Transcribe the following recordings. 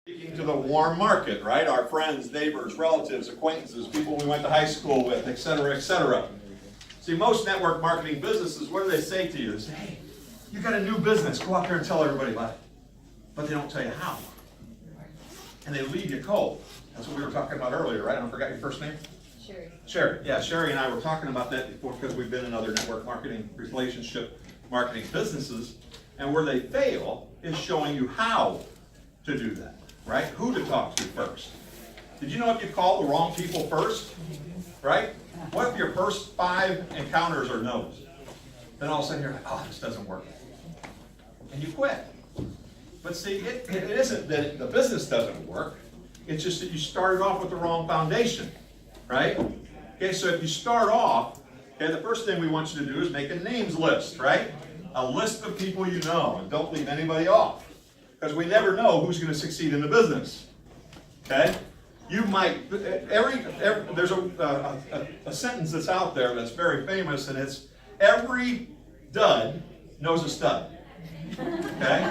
Speaking to the warm market, right? Our friends, neighbors, relatives, acquaintances, people we went to high school with, et cetera, et cetera. See, most network marketing businesses, what do they say to you? They say, hey, you got a new business, go out there and tell everybody about it. But they don't tell you how. And they leave you cold. That's what we were talking about earlier, right? I forgot your first name? Sherry. Sherry. Yeah, Sherry and I were talking about that before because we've been in other network marketing, relationship marketing businesses. And where they fail is showing you how to do that, right? Who to talk to first. Did you know if you call the wrong people first, right? What if your first 5 encounters are no's? Then all of a sudden you're like, oh, this doesn't work. And you quit. But see, it isn't that the business doesn't work. It's just that you started off with the wrong foundation, right? Okay, so if you start off, okay, the first thing we want you to do is make a names list, right? A list of people you know, and don't leave anybody off. Because we never know who's going to succeed in the business, okay? You might, there's a sentence that's out there that's very famous, and it's, every dud knows a stud. Okay?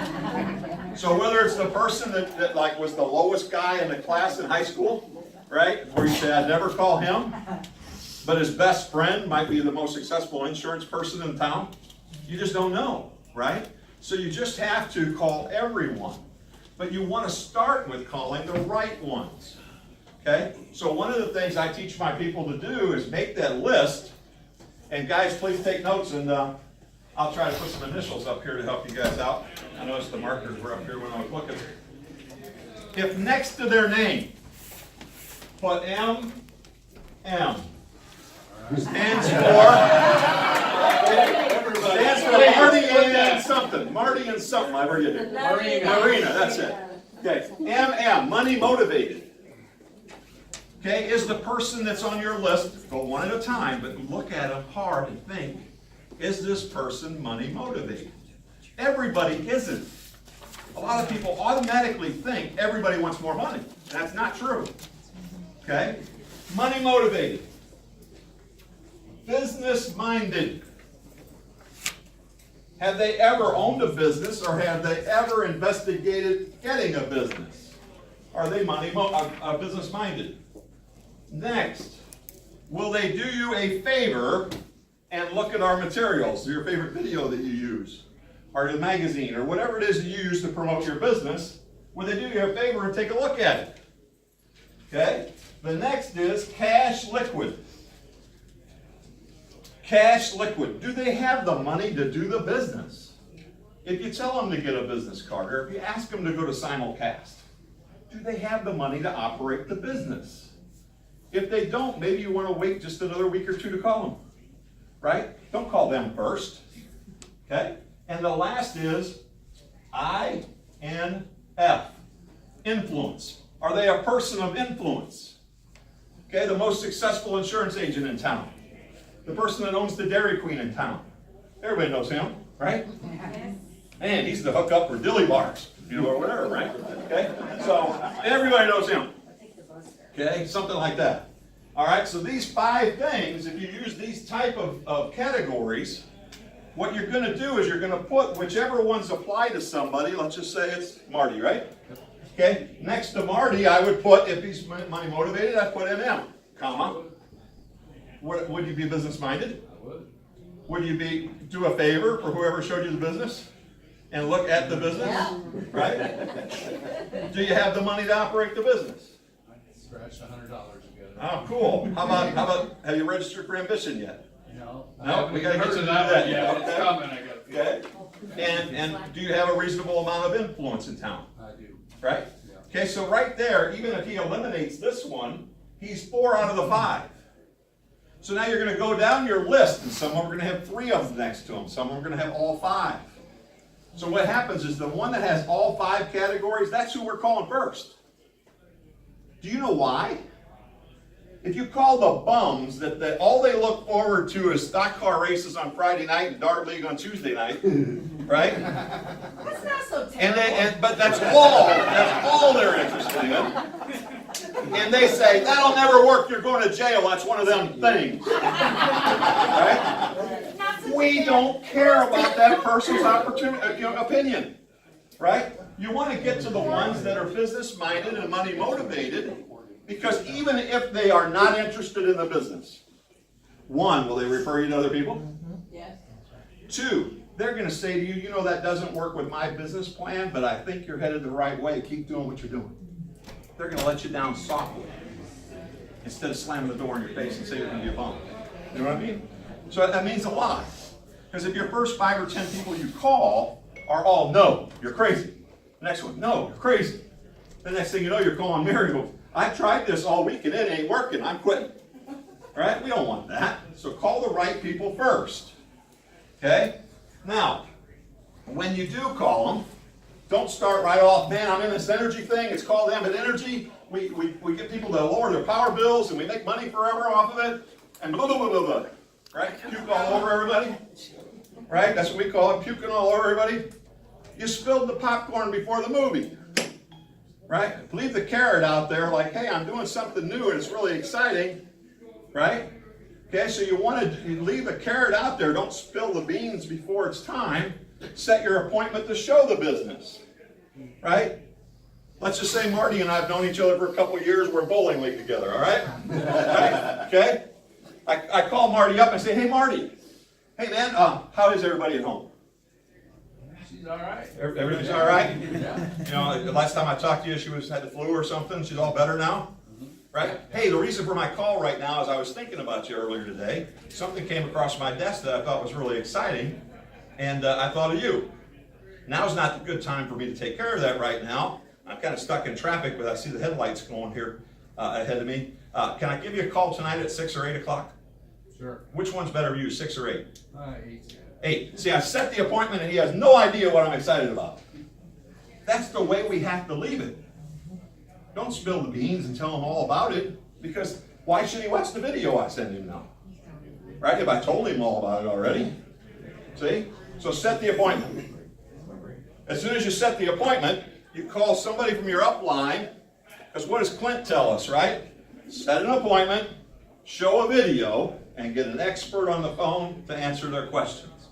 So whether it's the person that like was the lowest guy in the class in high school, right? Where you say, I'd never call him, but his best friend might be the most successful insurance person in town. You just don't know, right? So you just have to call everyone. But you want to start with calling the right ones. Okay? So one of the things I teach my people to do is make that list. And guys, please take notes, and I'll try to put some initials up here to help you guys out. I noticed the markers were up here when I was looking. If next to their name, put M. Stands for Marty and something. Marty and something, I forget it. Marina, that's it. Okay, MM, money motivated. Okay, is the person that's on your list, go one at a time, but look at them hard and think, is this person money motivated? Everybody isn't. A lot of people automatically think everybody wants more money. That's not true. Okay? Money motivated. Business minded. Have they ever owned a business, or have they ever investigated getting a business? Are they business minded? Next, will they do you a favor and look at our materials, your favorite video that you use, or the magazine, or whatever it is that you use to promote your business? Will they do you a favor and take a look at it? Okay? The next is cash liquid. Cash liquid. Do they have the money to do the business? If you tell them to get a business card, or if you ask them to go to simulcast, do they have the money to operate the business? If they don't, maybe you want to wait just another week or two to call them, right? Don't call them first, okay? And the last is INF, influence. Are they a person of influence? Okay, the most successful insurance agent in town. The person that owns the Dairy Queen in town. Everybody knows him, right? Man, he's the hookup for dilly bars, you know, or whatever, right? Okay, so everybody knows him. Okay, something like that. All right, so these 5 things, if you use these type of categories, what you're going to do is you're going to put whichever ones apply to somebody. Let's just say it's Marty, right? Okay, next to Marty, I would put, if he's money motivated, I'd put MM, comma. Would you be business minded? I would. Would you do a favor for whoever showed you the business and look at the business? Yeah. Right? Do you have the money to operate the business? Scratched $100 together. Oh, cool. How about, have you registered for Ambition yet? No. No, we got to get to that. Yeah, Okay. it's coming. I got. Okay. And do you have a reasonable amount of influence in town? I do. Right? Yeah. Okay, so right there, even if he eliminates this one, he's 4 out of the 5. So now you're going to go down your list, and some are going to have 3 of them next to them. Some are going to have all 5. So what happens is the one that has all 5 categories, that's who we're calling first. Do you know why? If you call the bums that all they look forward to is stock car races on Friday night and dart league on Tuesday night, right? That's not so terrible. But that's all they're interested in. And they say, that'll never work, you're going to jail, that's one of them things. Right? We don't care about that person's opinion, right? You want to get to the ones that are business-minded and money-motivated, because even if they are not interested in the business, one, will they refer you to other people? Yes. Two, they're going to say to you, you know, that doesn't work with my business plan, but I think you're headed the right way. Keep doing what you're doing. They're going to let you down softly instead of slamming the door in your face and say you're going to be a bum. You know what I mean? So that means a lot. Because if your first 5 or 10 people you call are all, no, you're crazy. The next one, no, you're crazy. The next thing you know, you're calling Mary and go, I tried this all week and it ain't working. I'm quitting. Right? We don't want that. So call the right people first. Okay? Now, when you do call them, don't start right off, man, I'm in this energy thing. It's called AMBIT Energy. We get people to lower their power bills and we make money forever off of it. And blah, blah, blah, blah, blah. Right? Puke all over everybody. Right? That's what we call it, puking all over everybody. You spilled the popcorn before the movie. Right? Leave the carrot out there like, hey, I'm doing something new and it's really exciting. Right? Okay, so you want to leave the carrot out there. Don't spill the beans before it's time. Set your appointment to show the business. Right? Let's just say Marty and I have known each other for a couple of years. We're in bowling league together, all right? Right? Okay? I call Marty up and say, hey, Marty. Hey, man, how is everybody at home? She's all right. Everything's all right? Yeah. You know, the last time I talked to you, she had the flu or something. She's all better now? Right? Hey, the reason for my call right now is I was thinking about you earlier today. Something came across my desk that I thought was really exciting, and I thought of you. Now's not the good time for me to take care of that right now. I'm kind of stuck in traffic, but I see the headlights going here ahead of me. Can I give you a call tonight at 6 or 8 o'clock? Sure. Which one's better for you, 6 or 8? 8. 8. See, I set the appointment and he has no idea what I'm excited about. That's the way we have to leave it. Don't spill the beans and tell him all about it, because why should he watch the video I send him now? Right? If I told him all about it already. See? So set the appointment. As soon as you set the appointment, you call somebody from your upline, because what does Clint tell us, right? Set an appointment, show a video, and get an expert on the phone to answer their questions.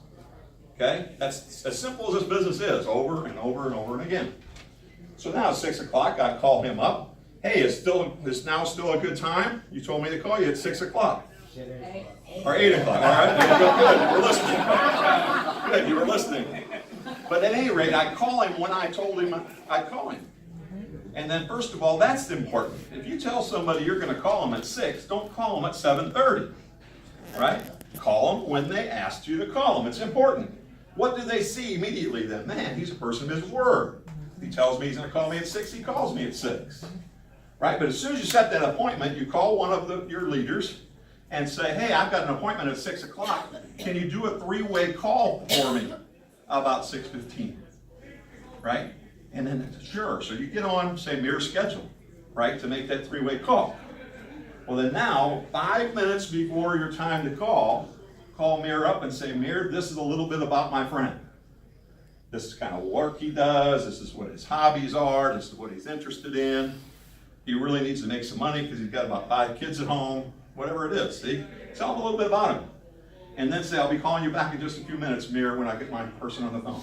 Okay? That's as simple as this business is, over and over and over and again. So now it's 6 o'clock, I call him up. Hey, is now still a good time? You told me to call you at 6 o'clock. Or 8 o'clock, all right? Good, you were listening. Good, you were listening. But at any rate, I call him when I told him I'd call him. And then first of all, that's important. If you tell somebody you're going to call them at 6, don't call them at 7:30. Right? Call them when they asked you to call them. It's important. What do they see immediately then? Man, he's a person of his word. He tells me he's going to call me at 6, he calls me at 6. Right? But as soon as you set that appointment, you call one of your leaders and say, hey, I've got an appointment at 6 o'clock. Can you do a 3-way call for me about 6:15? Right? And then, sure. So you get on, say, mirror schedule, right, to make that 3-way call. Well, then now, 5 minutes before your time to call Mir up and say, Mir, this is a little bit about my friend. This is kind of work he does. This is what his hobbies are. This is what he's interested in. He really needs to make some money because he's got about 5 kids at home, whatever it is. See? Tell him a little bit about him. And then say, I'll be calling you back in just a few minutes, Mir, when I get my person on the phone.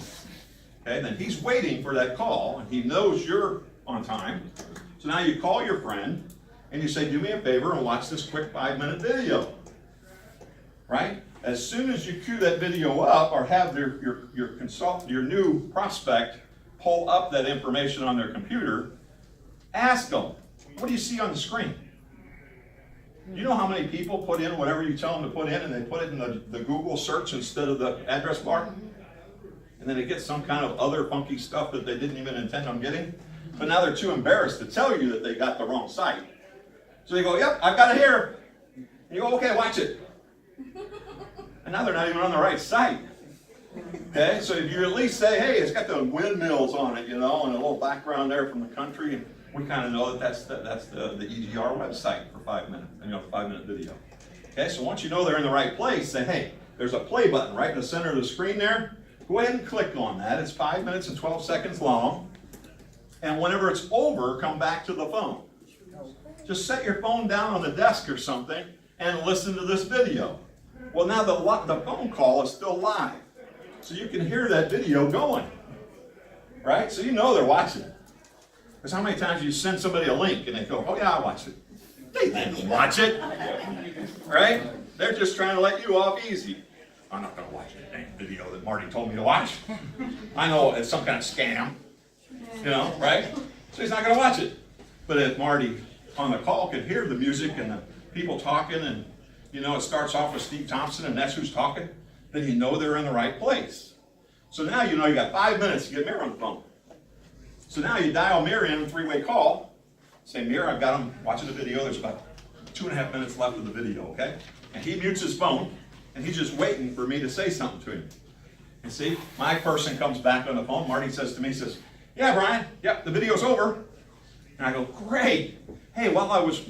Okay, then he's waiting for that call, and he knows you're on time. So now you call your friend, and you say, do me a favor and watch this quick 5-minute video. Right? As soon as you cue that video up, or have your new prospect pull up that information on their computer, ask them, what do you see on the screen? You know how many people put in whatever you tell them to put in, and they put it in the Google search instead of the address bar? And then it gets some kind of other funky stuff that they didn't even intend on getting. But now they're too embarrassed to tell you that they got the wrong site. So they go, yep, I've got it here. And you go, okay, watch it. And now they're not even on the right site. Okay, so if you at least say, hey, it's got the windmills on it, you know, and a little background there from the country, and we kind of know that that's the EGR website for 5 minutes, 5-minute video. Okay, so once you know they're in the right place, say, hey, there's a play button right in the center of the screen there. Go ahead and click on that. It's 5 minutes and 12 seconds long. And whenever it's over, come back to the phone. Just set your phone down on the desk or something and listen to this video. Well, now the phone call is still live. So you can hear that video going. right? So you know they're watching it. Because how many times you send somebody a link and they go, oh yeah, I watched it. They didn't watch it, right? They're just trying to let you off easy. I'm not going to watch that dang video that Marty told me to watch. I know it's some kind of scam, right? So he's not going to watch it. But if Marty on the call could hear the music and the people talking and, it starts off with Steve Thompson and that's who's talking, then you know they're in the right place. So now you got 5 minutes to get Mir on the phone. So now you dial Mir in a three-way call. Say, Mir, I've got him watching the video. There's about 2.5 minutes left of the video, okay? And he mutes his phone, and he's just waiting for me to say something to him. And see, my person comes back on the phone. Marty says to me, he says, yeah, Brian, yep, the video's over. And I go, great. Hey, while I was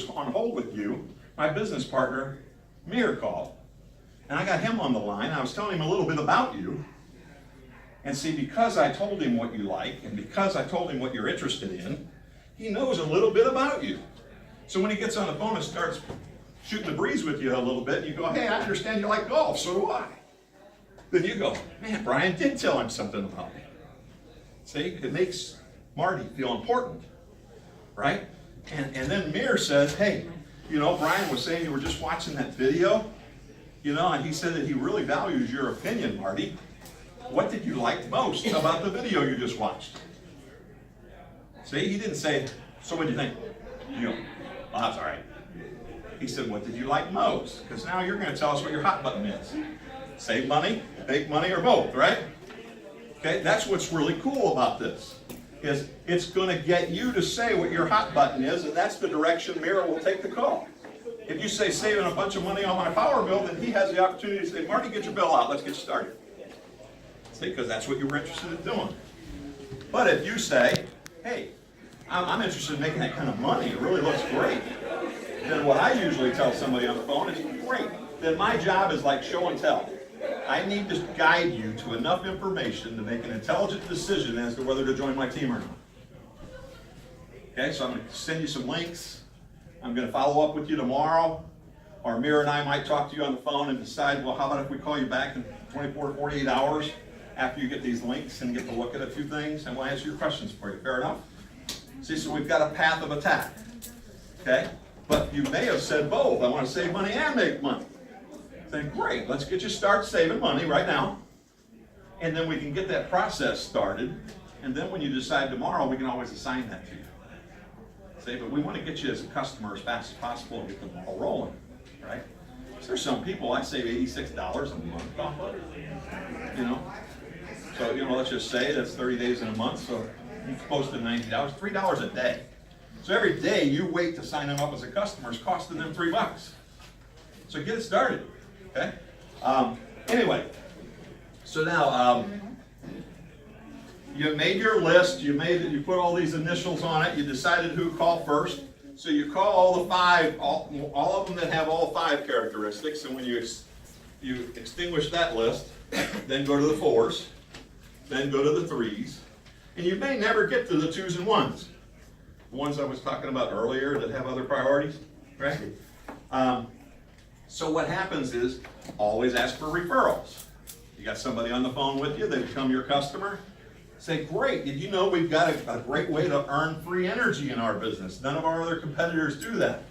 on hold with you, my business partner, Mir, called. And I got him on the line. I was telling him a little bit about you. And see, because I told him what you like, and because I told him what you're interested in, he knows a little bit about you. So when he gets on the phone and starts shooting the breeze with you a little bit, you go, hey, I understand you like golf, so do I. Then you go, man, Brian did tell him something about me. See, it makes Marty feel important, right? And then Mir says, hey, Brian was saying you were just watching that video, and he said that he really values your opinion, Marty. What did you like most about the video you just watched? See, he didn't say, so what do you think? You go, oh, that's all right. He said, what did you like most? Because now you're going to tell us what your hot button is. Save money, make money, or both, right? Okay, that's what's really cool about this, is it's going to get you to say what your hot button is, and that's the direction Mira will take the call. If you say saving a bunch of money on my power bill, then he has the opportunity to say, Marty, get your bill out, let's get started. See, because that's what you were interested in doing. But if you say, hey, I'm interested in making that kind of money, it really looks great, then what I usually tell somebody on the phone is, great, then my job is like show and tell. I need to guide you to enough information to make an intelligent decision as to whether to join my team or not. Okay, so I'm going to send you some links. I'm going to follow up with you tomorrow. Or Mira and I might talk to you on the phone and decide, well, how about if we call you back in 24 to 48 hours after you get these links and get to look at a few things, and we'll answer your questions for you. Fair enough? See, so we've got a path of attack. Okay? But you may have said both. I want to save money and make money. Then great, let's get you start saving money right now. And then we can get that process started. And then when you decide tomorrow, we can always assign that to you. See, but we want to get you as a customer as fast as possible and get the ball rolling, right? So there's some people, I save $86 a month off of it, So, let's just say that's 30 days in a month, so you're close to $90, $3 a day. So every day you wait to sign them up as a customer is costing them $3. So get it started, okay? Anyway, so now you made your list, you put all these initials on it, you decided who to call first. So you call all the five, all of them that have all 5 characteristics, and when you extinguish that list, then go to the 4s, then go to the 3s, and you may never get to the 2s and 1s. The ones I was talking about earlier that have other priorities, right? So what happens is, always ask for referrals. You got somebody on the phone with you, they become your customer. Say, great, did you know we've got a great way to earn free energy in our business? None of our other competitors do that.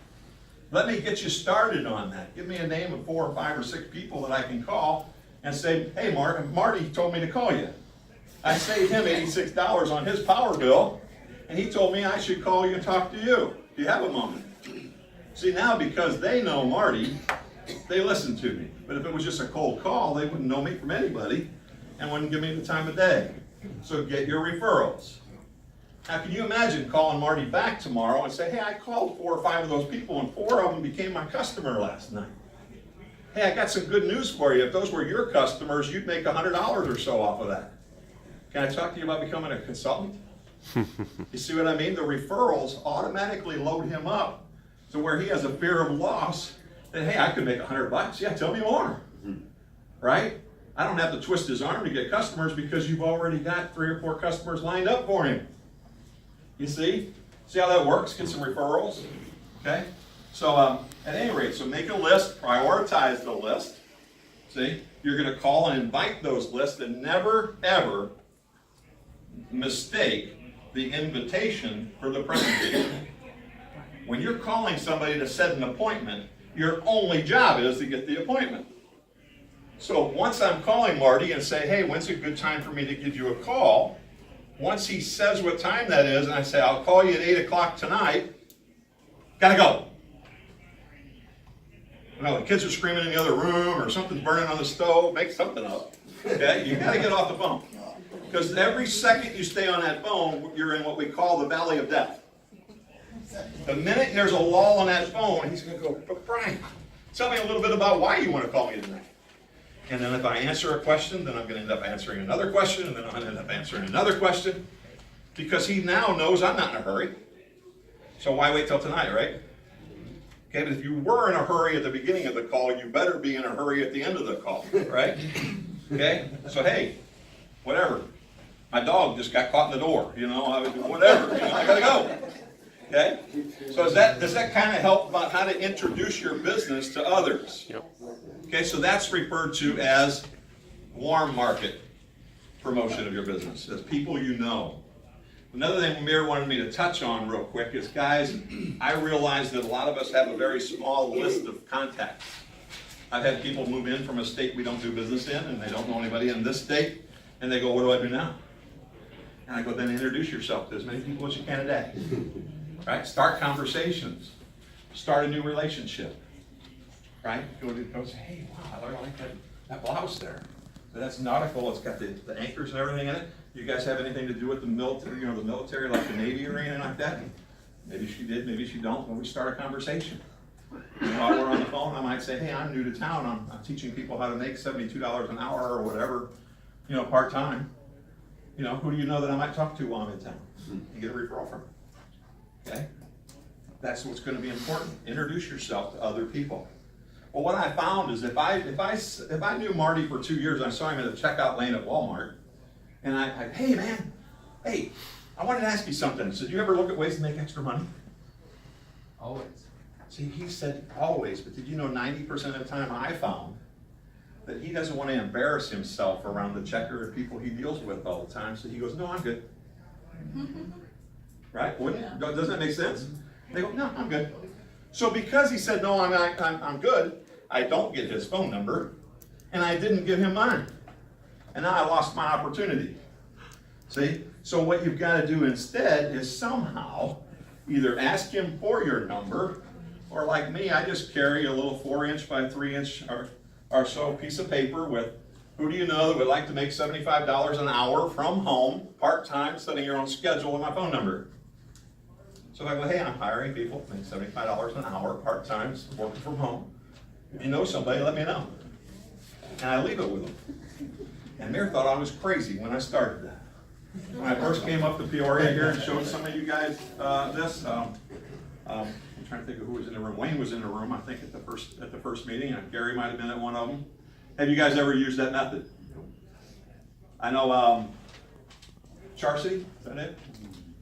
Let me get you started on that. Give me a name of 4 or 5 or 6 people that I can call and say, hey, Marty told me to call you. I saved him $86 on his power bill, and he told me I should call you and talk to you. Do you have a moment? See, now because they know Marty, they listen to me. But if it was just a cold call, they wouldn't know me from anybody and wouldn't give me the time of day. So get your referrals. Now, can you imagine calling Marty back tomorrow and say, hey, I called 4 or 5 of those people and 4 of them became my customer last night. Hey, I got some good news for you. If those were your customers, you'd make $100 or so off of that. Can I talk to you about becoming a consultant? You see what I mean? The referrals automatically load him up to where he has a fear of loss that, hey, I could make $100. Yeah, tell me more. Right? I don't have to twist his arm to get customers because you've already got 3 or 4 customers lined up for him. You see? See how that works? Get some referrals. Okay? So at any rate, so make a list, prioritize the list. See? You're going to call and invite those lists and never, ever mistake the invitation for the presentation. When you're calling somebody to set an appointment, your only job is to get the appointment. So once I'm calling Marty and say, hey, when's a good time for me to give you a call? Once he says what time that is, and I say, I'll call you at 8 o'clock tonight, gotta go. The kids are screaming in the other room, or something's burning on the stove, make something up. Okay, you gotta get off the phone. Because every second you stay on that phone, you're in what we call the valley of death. The minute there's a lull on that phone, he's gonna go, but Brian, tell me a little bit about why you want to call me tonight. And then if I answer a question, then I'm going to end up answering another question, and then I'm going to end up answering another question, because he now knows I'm not in a hurry. So why wait till tonight, right? Okay, but if you were in a hurry at the beginning of the call, you better be in a hurry at the end of the call, right? Okay, so hey, whatever. My dog just got caught in the door, whatever, I gotta go. Okay, so does that kind of help about how to introduce your business to others? Yep. Okay, so that's referred to as warm market promotion of your business, as people you know. Another thing Amir wanted me to touch on real quick is, guys, I realize that a lot of us have a very small list of contacts. I've had people move in from a state we don't do business in, and they don't know anybody in this state, and they go, what do I do now? And I go, then introduce yourself to as many people as you can a day. Right? Start conversations. Start a new relationship. Right? Go say, hey, wow, I like that blouse there. So that's nautical. It's got the anchors and everything in it. You guys have anything to do with the military, the military, like the Navy or anything like that? Maybe she did, maybe she don't. When we start a conversation. While we're on the phone, I might say, hey, I'm new to town. I'm teaching people how to make $72 an hour or whatever, part-time. Who do you know that I might talk to while I'm in town? And get a referral from. Okay? That's what's going to be important. Introduce yourself to other people. Well, what I found is if I knew Marty for 2 years, I saw him in the checkout lane at Walmart, and hey man, hey, I wanted to ask you something. So, do you ever look at ways to make extra money? Always. See, he said always, but did you know 90% of the time I found that he doesn't want to embarrass himself around the checker and people he deals with all the time, so he goes, no, I'm good. Right? Doesn't that make sense? They go, no, I'm good. So because he said, no, I'm good, I don't get his phone number, and I didn't give him mine. And now I lost my opportunity. See? So what you've got to do instead is somehow either ask him for your number, or like me, I just carry a little 4-inch by 3-inch or so piece of paper with, who do you know that would like to make $75 an hour from home, part-time, setting your own schedule, with my phone number. So if I go, hey, I'm hiring people to make $75 an hour, part-time, working from home. If you know somebody, let me know. And I leave it with them. And Mayor thought I was crazy when I started that. When I first came up to Peoria here and showed some of you guys this, I'm trying to think of who was in the room. Wayne was in the room, I think, at the first meeting, and Gary might have been at one of them. Have you guys ever used that method? I know Charcy, is that it?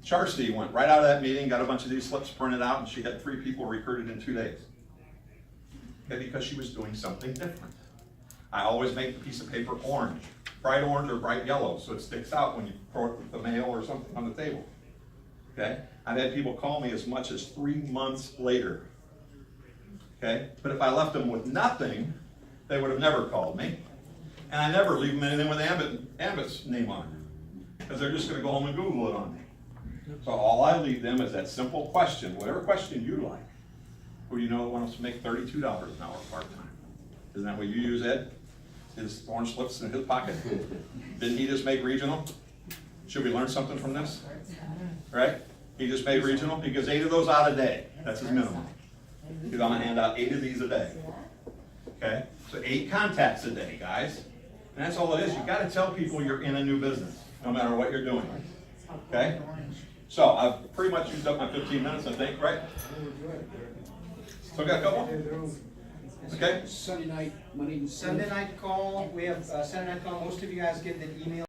Charcy went right out of that meeting, got a bunch of these slips printed out, and she had 3 people recruited in 2 days. Okay, because she was doing something different. I always make the piece of paper orange, bright orange or bright yellow, so it sticks out when you throw it with the mail or something on the table. Okay? I've had people call me as much as 3 months later. Okay? But if I left them with nothing, they would have never called me. And I never leave them anything with AMBIT's name on it, because they're just going to go home and Google it on me. So all I leave them is that simple question, whatever question you like. Who you know wants to make $32 an hour part-time? Isn't that what you use, Ed? His orange slips in his pocket. Didn't he just make regional? Should we learn something from this? Right? He just made regional. He gives 8 of those out a day. That's his minimum. He's going to hand out 8 of these a day. Okay? So 8 contacts a day, guys. And that's all it is. You've got to tell people you're in a new business, no matter what you're doing. Okay? So I've pretty much used up my 15 minutes, I think, right? So I got a couple? Okay. Sunday night call. We have Sunday night call. Most of you guys get the email.